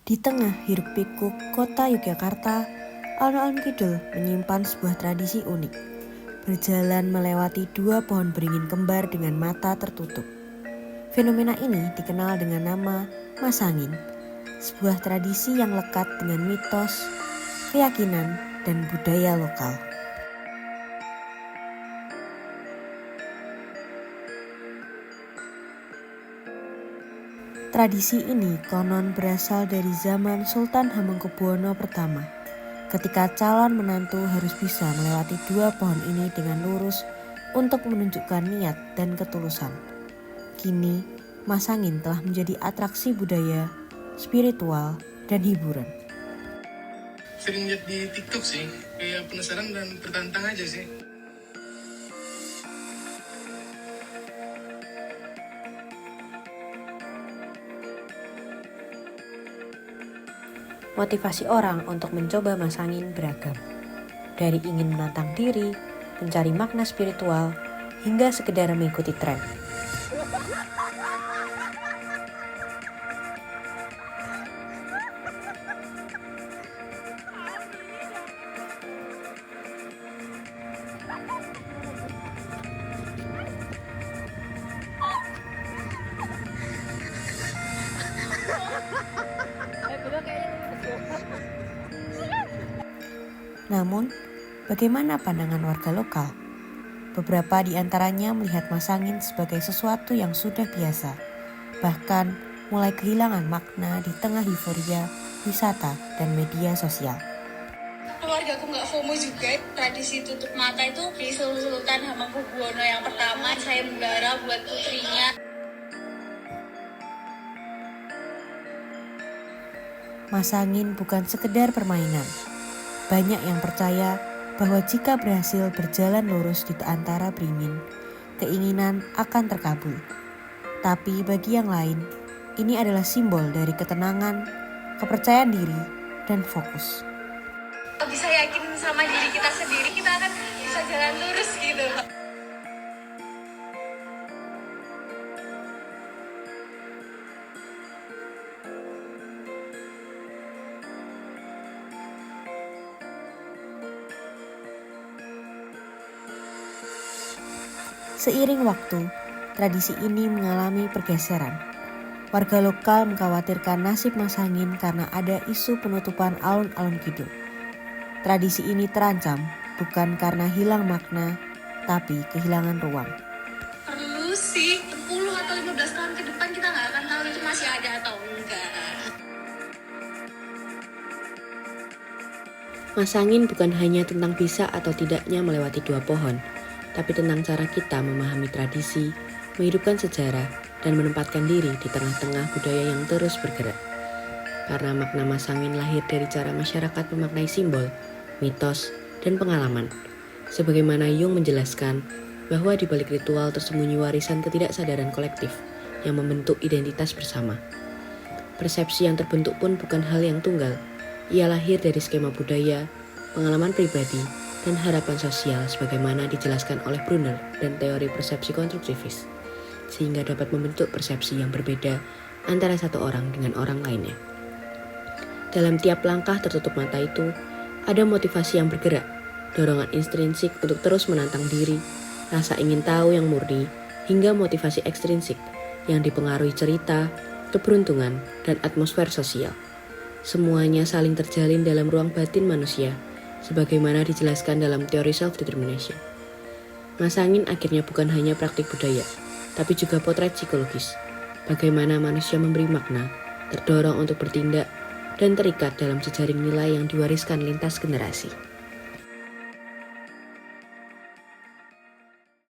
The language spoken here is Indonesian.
Di tengah hiruk-pikuk kota Yogyakarta, alun-alun kidul menyimpan sebuah tradisi unik. Berjalan melewati dua pohon beringin kembar dengan mata tertutup. Fenomena ini dikenal dengan nama Masangin, sebuah tradisi yang lekat dengan mitos, keyakinan, dan budaya lokal. Tradisi ini konon berasal dari zaman Sultan Hamengkubuwono I, ketika calon menantu harus bisa melewati dua pohon ini dengan lurus untuk menunjukkan niat dan ketulusan. Kini, Masangin telah menjadi atraksi budaya, spiritual, dan hiburan. Sering lihat di TikTok sih, kayak penasaran dan tertantang aja sih. Motivasi orang untuk mencoba Masangin beragam. Dari ingin menantang diri, mencari makna spiritual, hingga sekedar mengikuti tren. Namun, bagaimana pandangan warga lokal? Beberapa di antaranya melihat Masangin sebagai sesuatu yang sudah biasa, bahkan mulai kehilangan makna di tengah euforia, wisata, dan media sosial. Keluarga aku nggak FOMO juga. Tradisi tutup mata itu di Sultan Hamengkubuwono yang pertama, saya mendara buat putrinya. Masangin bukan sekedar permainan. Banyak yang percaya bahwa jika berhasil berjalan lurus di antara beringin, keinginan akan terkabul. Tapi bagi yang lain, ini adalah simbol dari ketenangan, kepercayaan diri, dan fokus. Bisa yakin sama diri kita sendiri, kita akan bisa jalan lurus gitu. Seiring waktu, tradisi ini mengalami pergeseran. Warga lokal mengkhawatirkan nasib Masangin karena ada isu penutupan alun-alun kidul. Tradisi ini terancam bukan karena hilang makna, tapi kehilangan ruang. Perlu sih, 10 atau 15 tahun ke depan kita nggak akan tahu itu masih ada atau enggak. Masangin bukan hanya tentang bisa atau tidaknya melewati dua pohon, tapi tentang cara kita memahami tradisi, menghidupkan sejarah, dan menempatkan diri di tengah-tengah budaya yang terus bergerak. Karena makna Masangin lahir dari cara masyarakat memaknai simbol, mitos, dan pengalaman. Sebagaimana Jung menjelaskan bahwa di balik ritual tersembunyi warisan ketidaksadaran kolektif yang membentuk identitas bersama. Persepsi yang terbentuk pun bukan hal yang tunggal. Ia lahir dari skema budaya, pengalaman pribadi, dan harapan sosial sebagaimana dijelaskan oleh Brunner dan teori persepsi konstruktivis, sehingga dapat membentuk persepsi yang berbeda antara satu orang dengan orang lainnya. Dalam tiap langkah tertutup mata itu, ada motivasi yang bergerak, dorongan intrinsik untuk terus menantang diri, rasa ingin tahu yang murni, hingga motivasi ekstrinsik yang dipengaruhi cerita, keberuntungan, dan atmosfer sosial. Semuanya saling terjalin dalam ruang batin manusia, sebagaimana dijelaskan dalam teori self-determination. Masangin akhirnya bukan hanya praktik budaya, tapi juga potret psikologis. Bagaimana manusia memberi makna, terdorong untuk bertindak, dan terikat dalam jejaring nilai yang diwariskan lintas generasi.